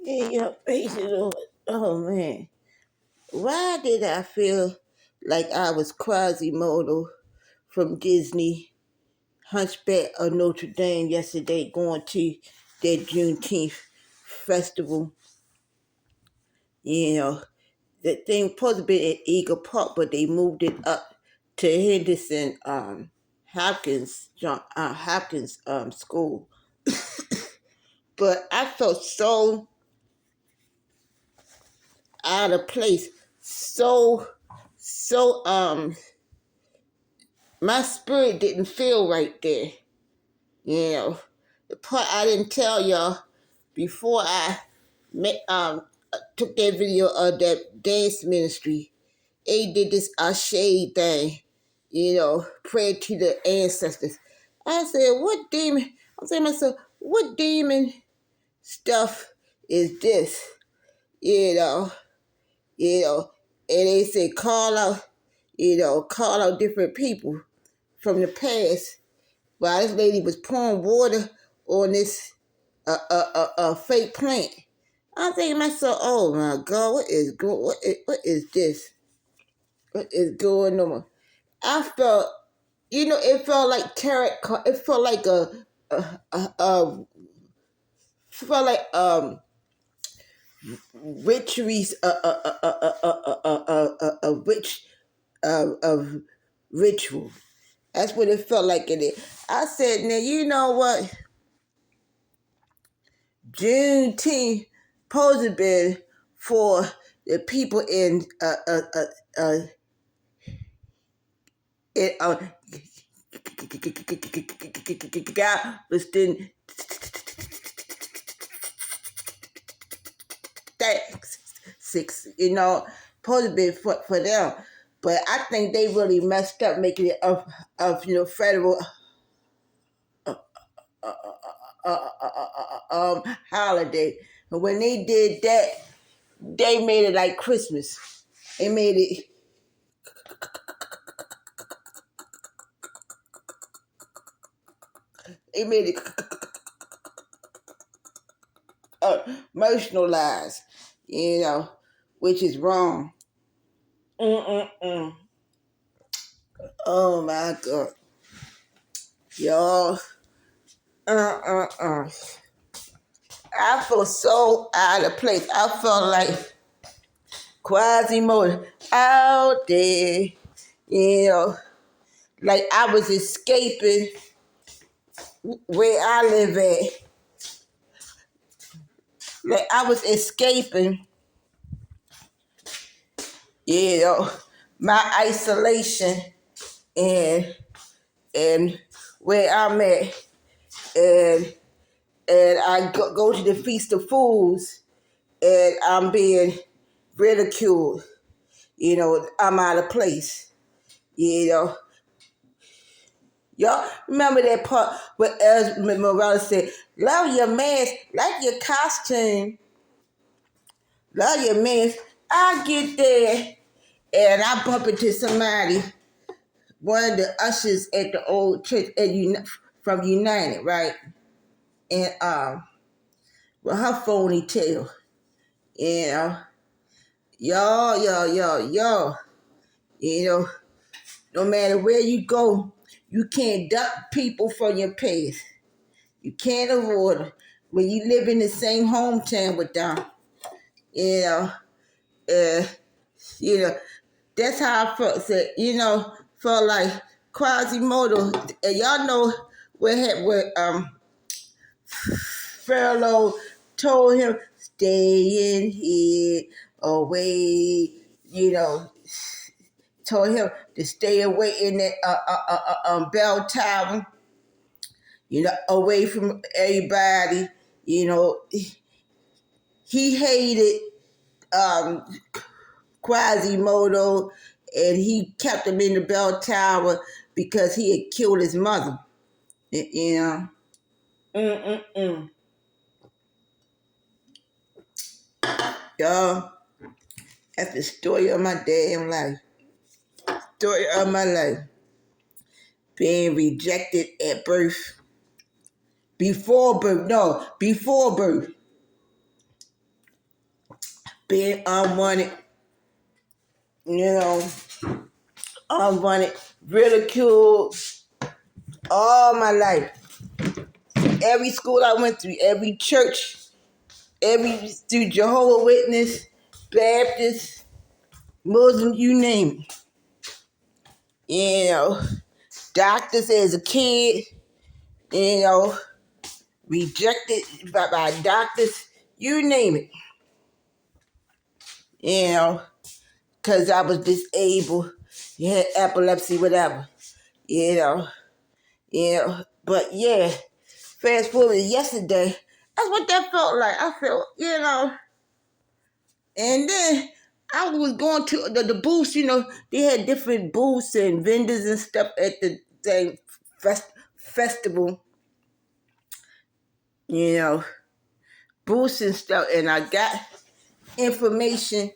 Praise the Lord. Oh man, why did I feel like I was Quasimodo from Disney Hunchback of Notre Dame yesterday going to their Juneteenth festival? You know, the thing supposed to be at Eagle Park, but they moved it up to Henderson Hopkins school. But I felt so out of place, so my spirit didn't feel right there. You know, the part I didn't tell y'all before I took that video of that dance ministry. They did this Ashe thing, pray to the ancestors. I said, what demon? I'm saying to myself, what demon stuff is this? You know, you know, and they said call out different people from the past. While this lady was pouring water on this fake plant. I'm thinking to myself, oh my God, what is this? What is going on? I felt, it felt like tarot. It felt like felt like witcheries, a witch of ritual. That's what it felt like in it. I said, now you know what? Juneteenth supposed to be for the people in Galveston, Texas, supposed to be for them. But I think they really messed up making it of federal holiday. And when they did that, they made it like Christmas. They made it. They made it emotionalized, which is wrong. Oh my God, y'all. I feel so out of place. I felt like Quasimodo out there, like I was escaping where I live at. Like I was escaping, my isolation and where I'm at, and I go to the Feast of Fools, and I'm being ridiculed. I'm out of place. Y'all remember that part where Esmeralda Morales said, love your mask, like your costume, love your mask. I get there and I bump into somebody, one of the ushers at the old church from United, right? And with her phony tail, y'all, no matter where you go, you can't duck people from your past. You can't avoid them. When you live in the same hometown with them, uh, that's how I felt. Felt like Quasimodo. And y'all know where Pharaoh told him, stay in here, away, told him to stay away in that bell tower, away from everybody. He hated Quasimodo, and he kept him in the bell tower because he had killed his mother. Y'all, that's the story of my damn life. Story of my life. Being rejected at birth. Before birth. being unwanted, you know, unwanted, ridiculed all my life. Every school I went through, every church, through Jehovah's Witness, Baptist, Muslim, you name it. You know, doctors as a kid, you know, rejected by doctors, you name it. You know, because I was disabled, you had epilepsy, whatever. You know, but yeah, fast forward to yesterday, that's what that felt like. I felt, and then I was going to the booths, they had different booths and vendors and stuff at the same festival, you know, booths and stuff, and I got information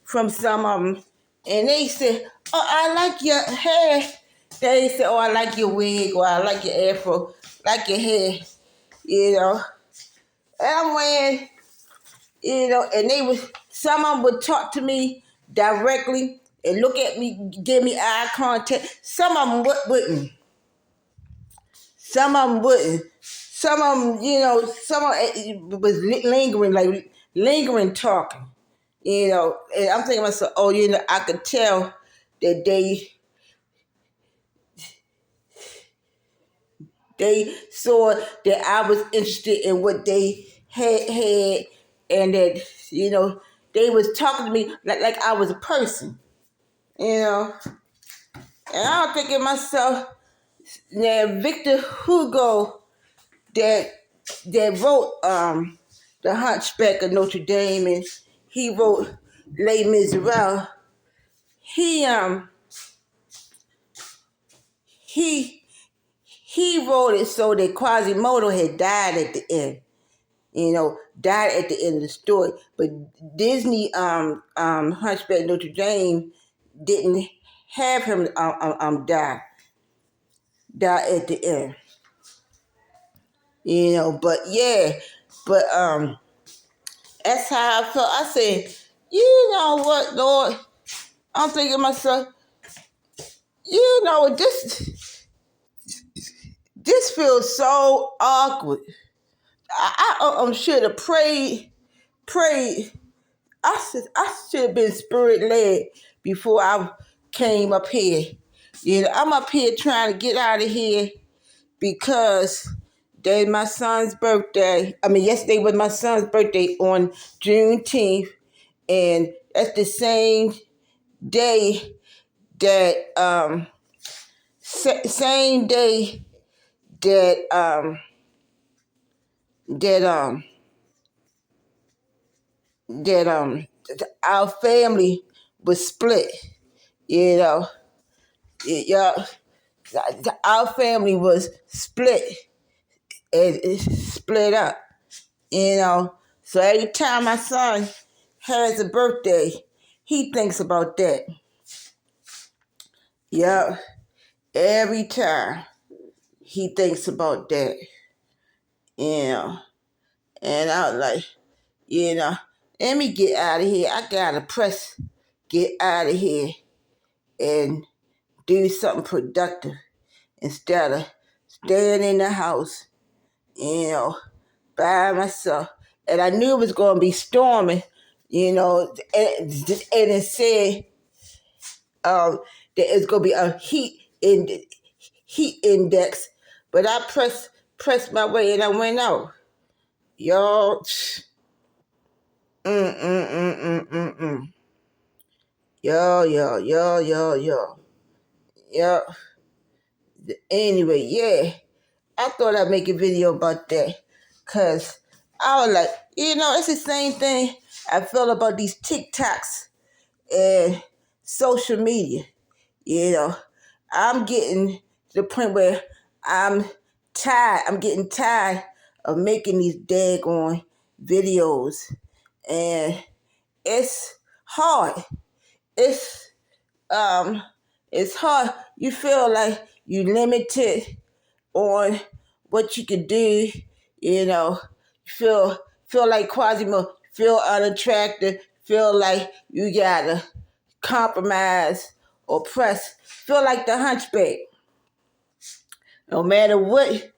from some of them, and they said, "Oh, I like your hair." They said, "Oh, I like your wig," or "I like your afro, like your hair," you know. And I'm wearing, and some of them would talk to me directly and look at me, give me eye contact. Some of them wouldn't. Some of them wouldn't. Some of them, some of it was lingering, like lingering talking, And I'm thinking to myself, oh, I could tell that they saw that I was interested in what they had, and that, they was talking to me like I was a person, you know. And I'm thinking to myself, now Victor Hugo that wrote The Hunchback of Notre Dame, and he wrote Les Miserables. He he he wrote it so that Quasimodo had died at the end. Died at the end of the story. But Disney Hunchback Notre Dame didn't have him die at the end. But yeah, but that's how I felt. I said, you know what, Lord? I'm thinking to myself, this feels so awkward. I should have prayed. I should have been spirit led before I came up here. I'm up here trying to get out of here because today's my son's birthday. Yesterday was my son's birthday on Juneteenth, and that's the same day that same day that that our family was split. You know, yeah, our family was split and split up. So every time my son has a birthday, he thinks about that. Yeah, every time he thinks about that. You know, and I was like, let me get out of here. I gotta get out of here and do something productive instead of staying in the house, by myself. And I knew it was going to be storming, and it said that it's going to be a heat index. But I pressed my way and I went out. Y'all, mm. Yo. Yo. Anyway, yeah. I thought I'd make a video about that. Because I was like, it's the same thing I felt about these TikToks and social media. I'm getting to the point where I'm tired. I'm getting tired of making these daggone videos. And it's hard. Um, it's hard. You feel like you limited on what you could do. You feel like Quasimodo, feel unattractive, feel like you gotta compromise or press. Feel like the hunchback. No matter what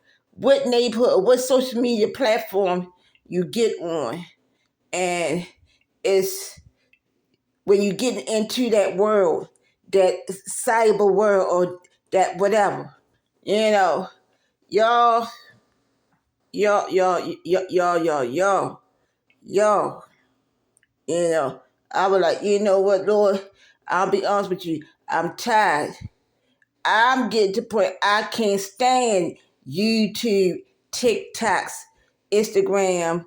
neighborhood or what social media platform you get on, and it's when you get into that world, that cyber world or that whatever, you know, y'all, y'all, I was like, you know what, Lord, I'll be honest with you, I'm tired. I'm getting to the point I can't stand YouTube, TikToks, Instagram,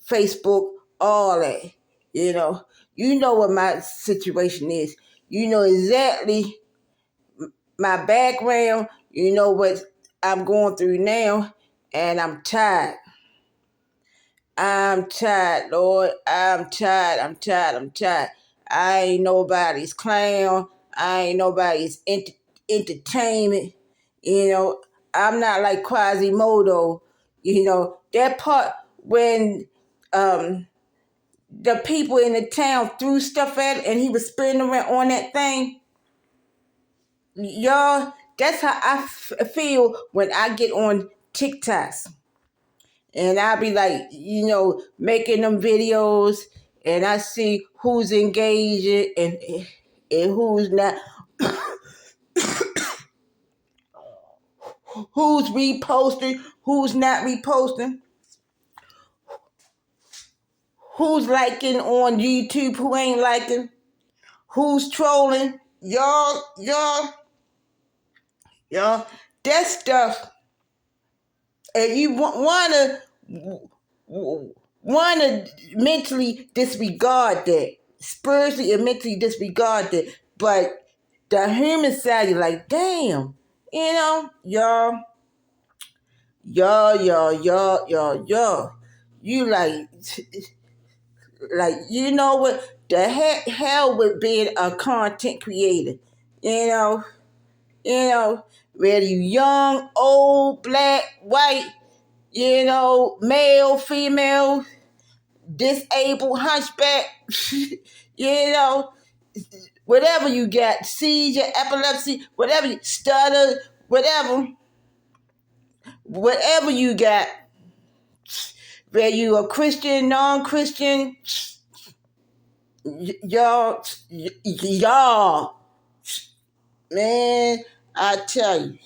Facebook, all that. You know, you know what my situation is. You know exactly my background. You know what I'm going through now, and I'm tired. I'm tired, Lord. I'm tired. I'm tired. I'm tired. I ain't nobody's clown. I ain't nobody's entertainment. You know, I'm not like Quasimodo. You know, that part when the people in the town threw stuff at it and he was spinning around on that thing. Y'all, that's how I feel when I get on TikToks. And I'll be like, making them videos, and I see who's engaging and who's not, who's reposting, who's not reposting, who's liking on YouTube, who ain't liking, who's trolling. Y'all, that stuff, and you wanna mentally disregard that, spiritually and mentally disregard that, but the human side, you're like, damn, y'all, you like, you know what? The hell with being a content creator, you know, whether you young, old, black, white, male, female, disabled, hunchback, you know, whatever you got, seizure, epilepsy, whatever, stutter, whatever you got, whether you a Christian, non-Christian, y'all, man, I tell you,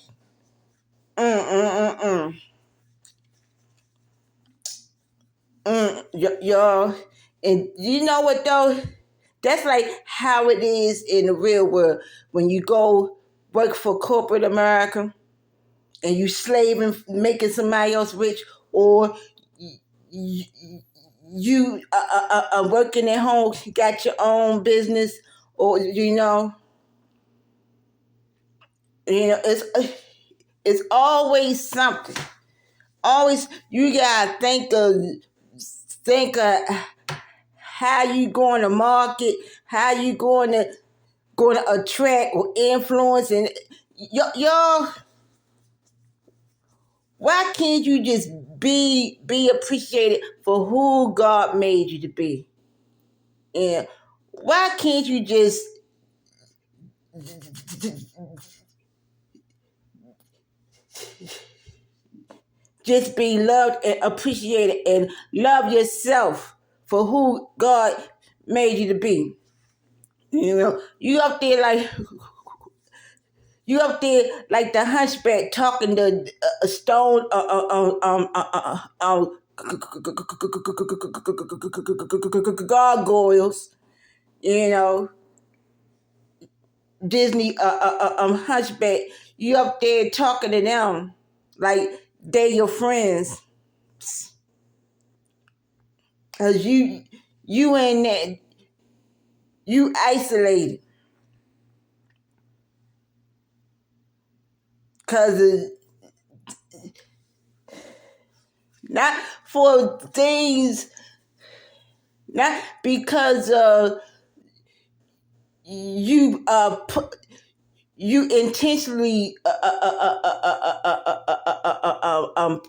mm, mm, mm, y'all, and you know what though? That's like how it is in the real world when you go work for corporate America and you slaving, making somebody else rich, or you are working at home, you got your own business, or it's always something. Always you gotta think of how you going to market, how you going to attract or influence, and y'all. Why can't you just be appreciated for who God made you to be? And why can't you just be loved and appreciated and love yourself for who God made you to be? You up there like the hunchback talking to stone gargoyles, you know, Disney Hunchback. You up there talking to them like they your friends, cause you ain't that, you isolated, cause not for things, not because you you intentionally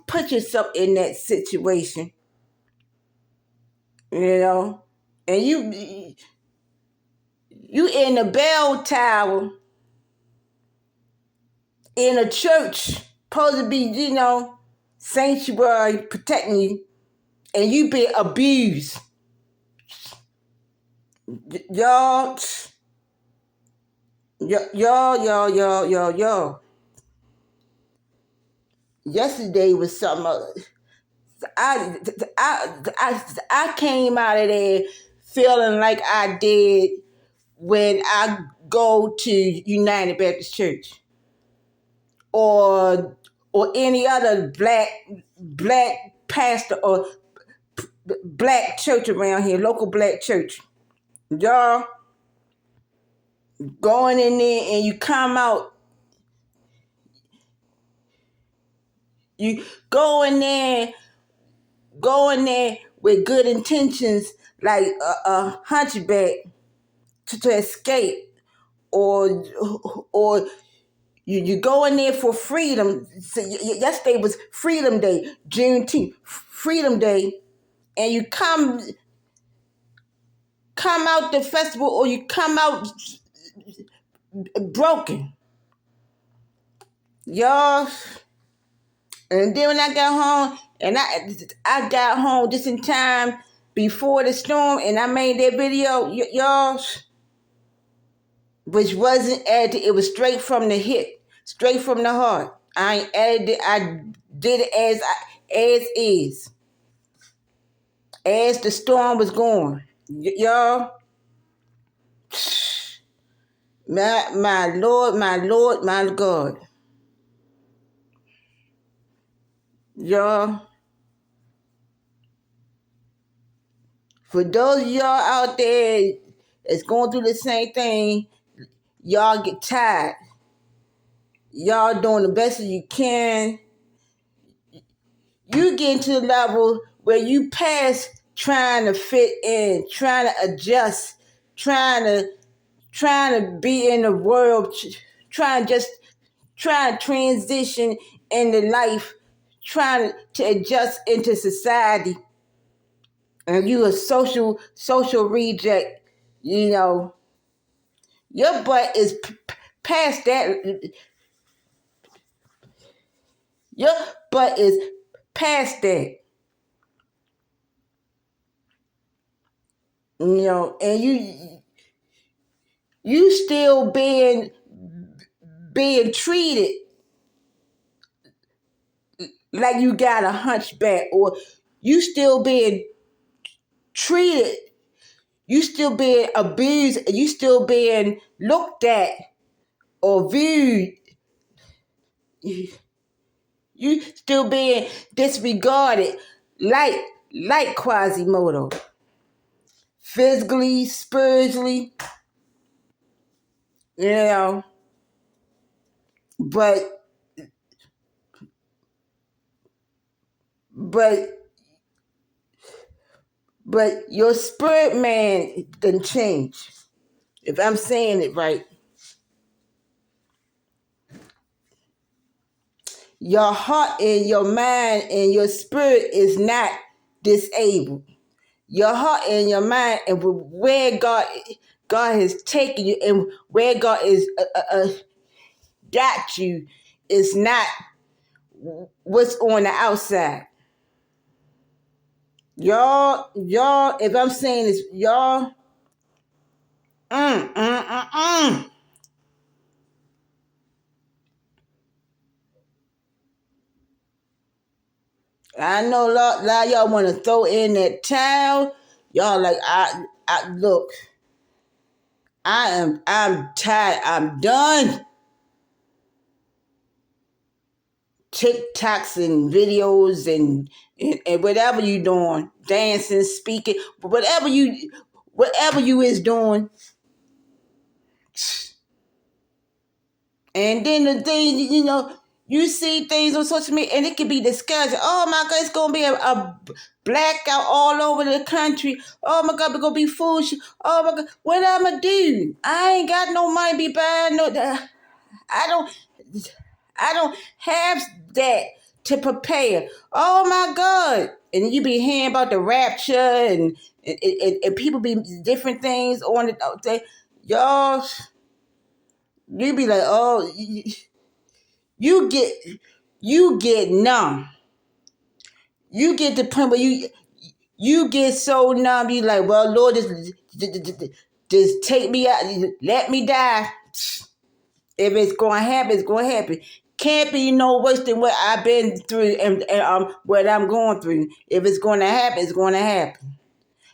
put yourself in that situation, you know. and you in the bell tower in a church, supposed to be, sanctuary protecting you, and you be abused. Y'all, y'all. Yesterday was something. I came out of there feeling like I did when I go to United Baptist Church or any other black pastor or black church around here, local black church. Y'all going in there and you come out, you go in there with good intentions, like a hunchback to escape, or you go in there for freedom. So yesterday was Freedom Day, Juneteenth, Freedom Day, and you come out the festival, or you come out broken, y'all. And then when I got home, and I got home just in time before the storm, and I made that video, y'all, which wasn't edited. It was straight from the hip, straight from the heart. I ain't edited it. I did it as is, as the storm was going. Y'all, my Lord, my God, y'all. For those of y'all out there that's going through the same thing, y'all get tired. Y'all doing the best that you can. You get to the level where you pass trying to fit in, trying to adjust, trying to be in the world, trying to transition into life, trying to adjust into society. And you a social reject, your butt is past that. Your butt is past that. And you still being treated like you got a hunchback, or you still being treated, you still being abused, you still being looked at or viewed, you still being disregarded like Quasimodo, physically, spiritually, you know, but your spirit man didn't change. If I'm saying it right, your heart and your mind and your spirit is not disabled. Your heart and your mind and where God has taken you and where God is got you is not what's on the outside. Y'all, if I'm saying this, y'all, I know a lot of y'all want to throw in that towel. Y'all like, I look, I'm tired. I'm done. TikToks and videos and whatever you doing, dancing, speaking, whatever you is doing. And then the thing, you see things on social media and it can be discouraging. Oh my God, it's going to be a blackout all over the country. Oh my God, we're going to be foolish. Oh my God, what am I going to do? I ain't got no money to be buying no, I don't have that to prepare. Oh my God. and you be hearing about the rapture and people be different things on it. Y'all, you be like, oh, you get numb. You get the point where you get so numb. You like, well, Lord, just take me out, let me die. If it's going to happen, it's going to happen. Can't be no worse than what I've been through and what I'm going through. If it's going to happen, it's going to happen.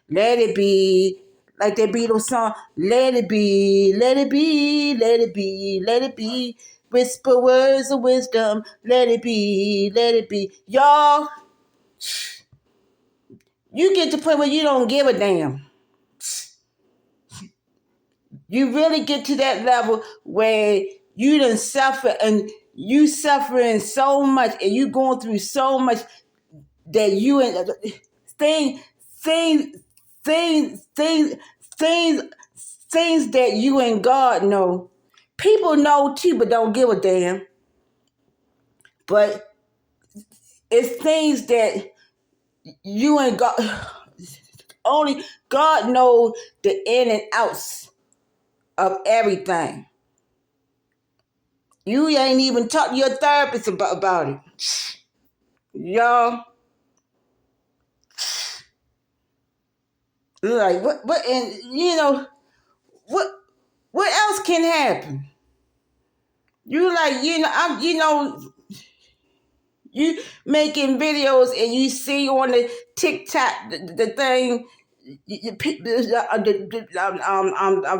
Let it be. Like that Beatles song, let it be, let it be, let it be, let it be. Whisper words of wisdom, let it be, let it be. Y'all, you get to the point where you don't give a damn. You really get to that level where you done suffer and you suffering so much and you going through so much that you and things, things, things, things, things, things that you and God know. People know too, but don't give a damn. But it's things that you and God only God knows the in and outs of everything. You ain't even talked to your therapist about it. Y'all, like what and what what else can happen? You like, you making videos and you see on the TikTok the thing,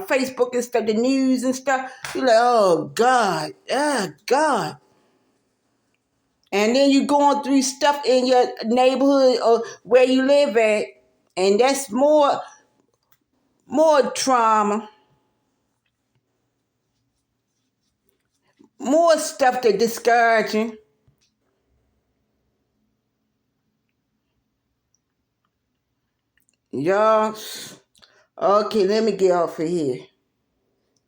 Facebook and stuff, the news and stuff. You're like, oh God. And then you going through stuff in your neighborhood or where you live at, and that's more trauma, more stuff that discouraging. Y'all, okay, let me get off of here.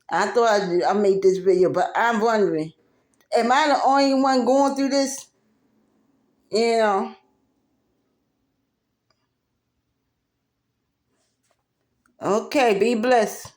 I thought I made this video, but I'm wondering, am I the only one going through this? You know. Okay, be blessed.